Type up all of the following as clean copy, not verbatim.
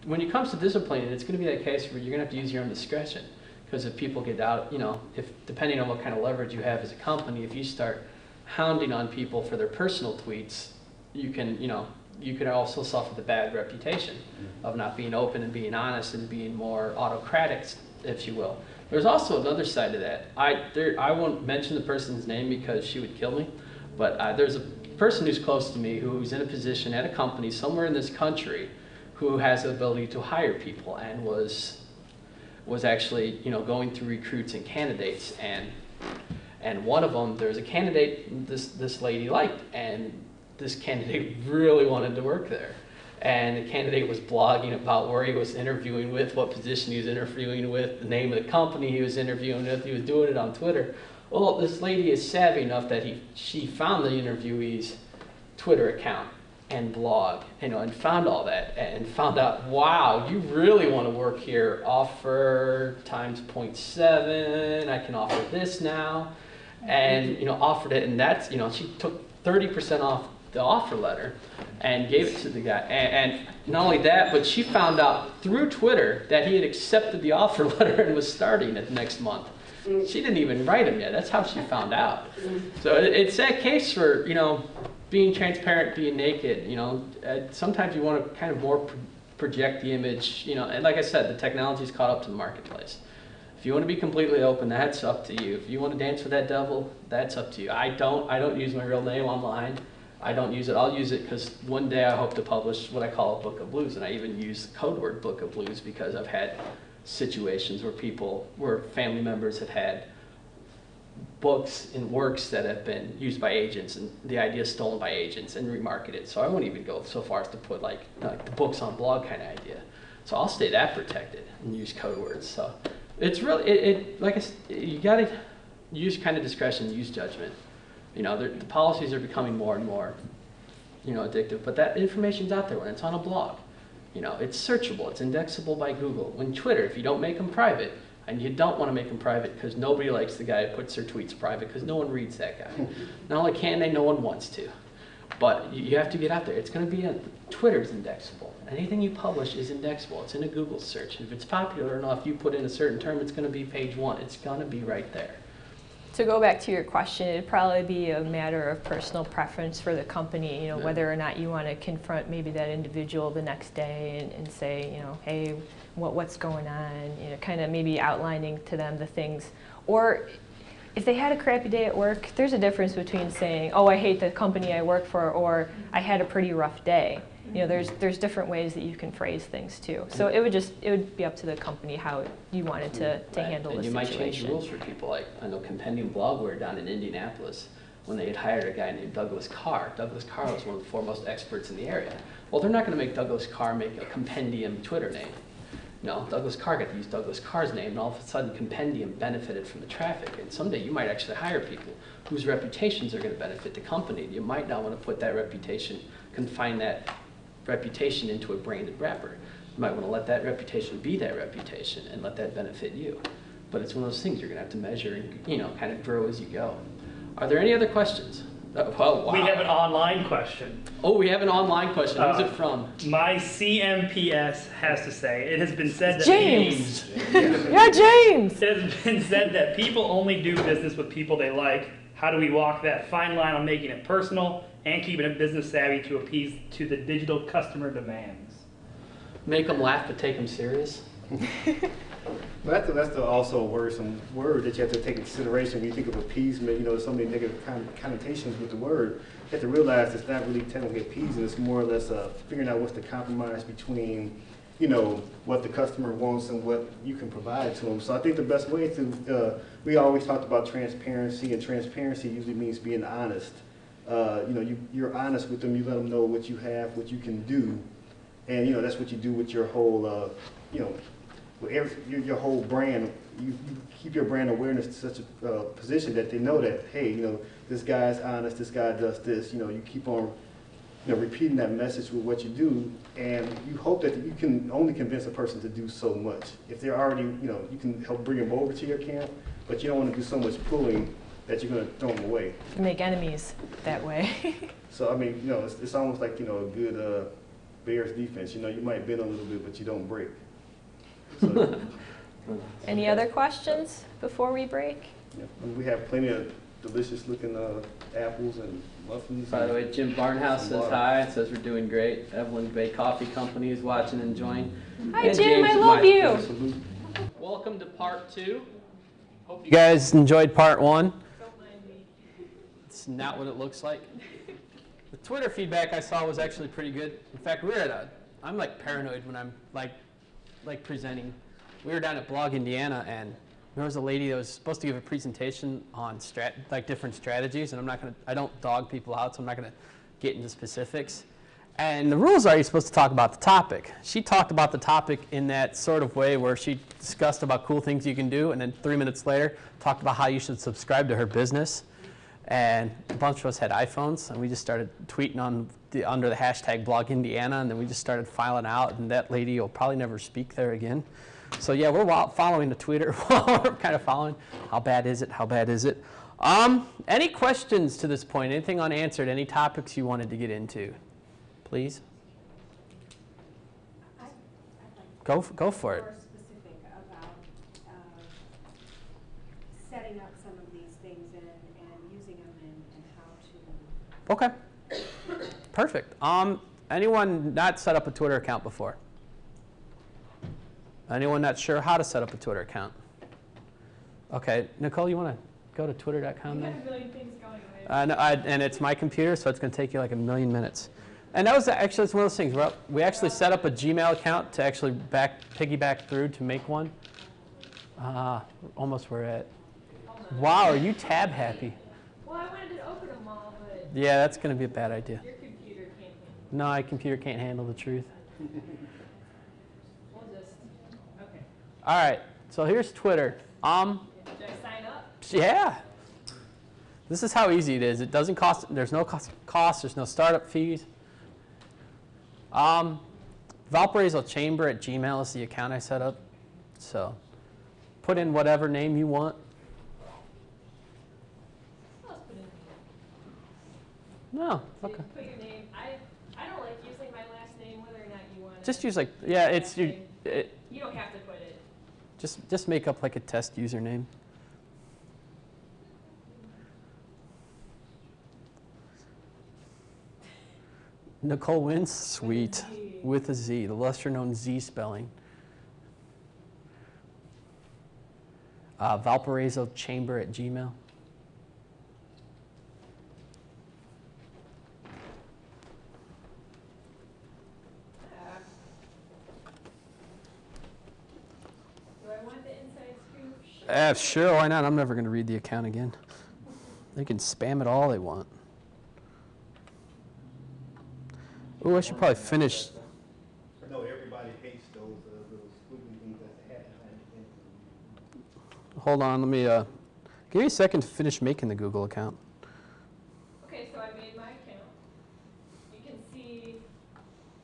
when it comes to disciplining, it's going to be that case where you're going to have to use your own discretion. Because if people get out, if depending on what kind of leverage you have as a company, if you start hounding on people for their personal tweets, you could also suffer the bad reputation of not being open and being honest and being more autocratic, if you will. There's also another side to that. I won't mention the person's name because she would kill me, but there's a person who's close to me who's in a position at a company somewhere in this country who has the ability to hire people and was actually going through recruits and candidates, and one of them, there's a candidate this lady liked, and this candidate really wanted to work there. And the candidate was blogging about where he was interviewing with, what position he was interviewing with, the name of the company he was interviewing with. He was doing it on Twitter. Well, this lady is savvy enough that she found the interviewee's Twitter account and blog, and found all that and found out, wow, you really want to work here. Offer times 0.7. I can offer this now, and offered it, and that's she took 30% off the offer letter and gave it to the guy. And not only that, but she found out through Twitter that he had accepted the offer letter and was starting it next month. She didn't even write him yet. That's how she found out. So it's that case for, being transparent, being naked. Sometimes you want to kind of more project the image, and like I said, the technology's caught up to the marketplace. If you want to be completely open, that's up to you. If you want to dance with that devil, that's up to you. I don't use my real name online. I don't use it. I'll use it because one day I hope to publish what I call a book of blues, and I even use the code word book of blues because I've had situations where family members have had books and works that have been used by agents, and the idea is stolen by agents and remarketed. So I won't even go so far as to put like the books on blog kind of idea. So I'll stay that protected and use code words. So it's really like I said, you got to use kind of discretion, use judgment. The policies are becoming more and more, addictive. But that information's out there when it's on a blog. It's searchable. It's indexable by Google. When Twitter, if you don't make them private, and you don't want to make them private because nobody likes the guy who puts their tweets private because no one reads that guy. Not only can they, no one wants to. But you have to get out there. It's going to be Twitter's indexable. Anything you publish is indexable. It's in a Google search. If it's popular enough, you put in a certain term, it's going to be page 1. It's going to be right there. To go back to your question, it'd probably be a matter of personal preference for the company, whether or not you want to confront maybe that individual the next day and say, hey, what's going on, kind of maybe outlining to them the things. Or if they had a crappy day at work, there's a difference between saying, oh, I hate the company I work for, or I had a pretty rough day. There's different ways that you can phrase things too. So it would be up to the company how you wanted to handle the situation. And you might change the rules for people. Like I know Compendium Blogware down in Indianapolis, when they had hired a guy named Douglas Carr. Douglas Carr was one of the foremost experts in the area. Well, they're not going to make Douglas Carr make a Compendium Twitter name. No, Douglas Carr got to use Douglas Carr's name, and all of a sudden Compendium benefited from the traffic. And someday you might actually hire people whose reputations are going to benefit the company. You might not want to put that reputation, confine that reputation into a branded wrapper. You might want to let that reputation be that reputation and let that benefit you. But it's one of those things you're going to have to measure and kind of grow as you go. Are there any other questions? Oh, wow. We have an online question. Oh, we have an online question. Who's it from? My CMPS has to say, it has been said that James. Yeah, James. It has been said that people only do business with people they like. How do we walk that fine line on making it personal and keeping it business savvy to appease to the digital customer demands? Make them laugh, but take them serious. That's also a worrisome word that you have to take into consideration when you think of appeasement. So many negative connotations with the word. You have to realize it's not really technically appeasing. It's more or less figuring out what's the compromise between, what the customer wants and what you can provide to them. So I think the best way to, we always talked about transparency, and transparency usually means being honest. You're honest with them. You let them know what you have, what you can do, and that's what you do with your whole, your whole brand. You keep your brand awareness to such a position that they know that, hey, this guy's honest, this guy does this. You keep on, repeating that message with what you do, and you hope that you can only convince a person to do so much. If they're already, you can help bring them over to your camp, but you don't want to do so much pulling that you're going to throw them away. You make enemies that way. So I mean, it's almost like a good Bears defense. You know, you might bend a little bit, but you don't break. So, Any other questions before we break? yeah. And we have plenty of delicious looking apples and muffins. By the way, Jim Barnhouse Some says water. hi, says we're doing great. Evelyn Bay Coffee Company is watching and enjoying. Hi, And Jim, James I love you. Salute. Welcome to part 2. Hope you guys enjoyed part 1. Don't mind me. It's not what it looks like. The Twitter feedback I saw was actually pretty good. In fact, we were at I'm like paranoid when I'm like presenting. We were down at Blog Indiana, and there was a lady that was supposed to give a presentation on different strategies, and I don't dog people out, so I'm not gonna get into specifics. And the rules are you're supposed to talk about the topic. She talked about the topic in that sort of way where she discussed about cool things you can do, and then 3 minutes later talked about how you should subscribe to her business. And a bunch of us had iPhones, and we just started tweeting under the hashtag Blog Indiana, and then we just started filing out, and that lady will probably never speak there again. So yeah, we're following the Twitter. We're kind of following. How bad is it? How bad is it? Any questions to this point? Anything unanswered? Any topics you wanted to get into? Please. Go for it. More specific about setting up some of these things and using them and how to. Okay. Perfect. Anyone not set up a Twitter account before? Anyone not sure how to set up a Twitter account? Okay, Nichole, you want to go to twitter.com then? We have a million things going on. No, and it's my computer, so it's going to take you like a million minutes. And that was actually, it's one of those things. We actually set up a Gmail account to actually piggyback through to make one. Almost we're at. Wow, are you tab happy? Well, I wanted to open them all, but Yeah, that's going to be a bad idea. your computer can't handle it. No, my computer can't handle the truth. We'll just, okay. All right, so here's Twitter. Should I sign up? Yeah. This is how easy it is. It doesn't cost, there's no cost, there's no startup fees. Valparaiso@gmail is the account I set up. So put in whatever name you want. Let's put in. No, okay. Put your name. I don't like using my last name, whether or not you want to. Just use it's your, You don't have to put it. just make up like a test username. Nichole wins? Sweet. With a Z, the lesser known Z spelling. Valparaiso@gmail. Do I want the inside scoop? Sure, why not? I'm never going to read the account again. They can spam it all they want. Ooh, I should probably finish. No, everybody hates those little squiggly things at the hat. Hold on, let me give me a second to finish making the Google account. Okay, so I made my account. You can see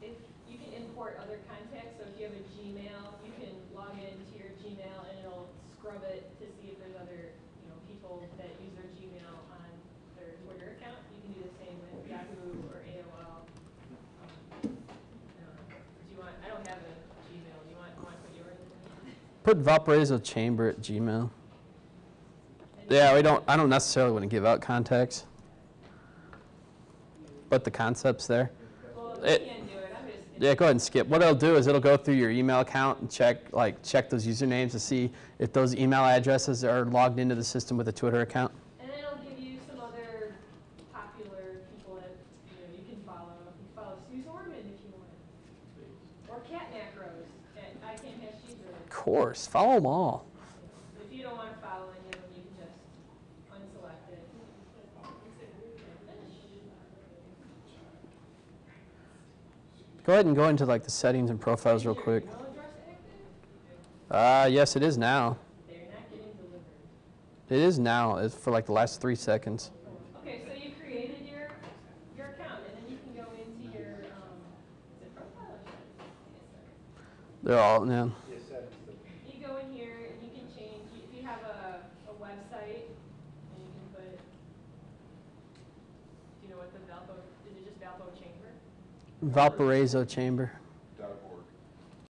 if you can import other contacts. So if you have a Gmail, you can log into your Gmail and it'll scrub it to see if there's other people that use their Gmail on their Twitter account. You can do the same with Yahoo or AOL. I don't have a Gmail. Do you want to put yours in? Put Valparaiso@gmail. Yeah, I don't necessarily want to give out contacts, but the concept's there. Well, if you can do it, I'm just. Yeah, go ahead and skip. What it'll do is it'll go through your email account and check those usernames to see if those email addresses are logged into the system with a Twitter account. And then it'll give you some other popular people that you can follow. You can follow Suze Orman if you want. Or Cat Macros. And I can't have cheeseburgers. Of course, follow them all. If you don't want to follow any of them, you can just unselect it. Go ahead and go into the settings and profiles real quick. Email address active? Yes, it is now. They're not getting delivered. It is now. It's for the last 3 seconds. Okay, so you created your account, and then you can go into your is it profile? They're all, yeah. You go in here and you can change if you have a website, and you can put. Do you know what the Valpo? Is it just Valpo Chamber? Valparaiso Chamber.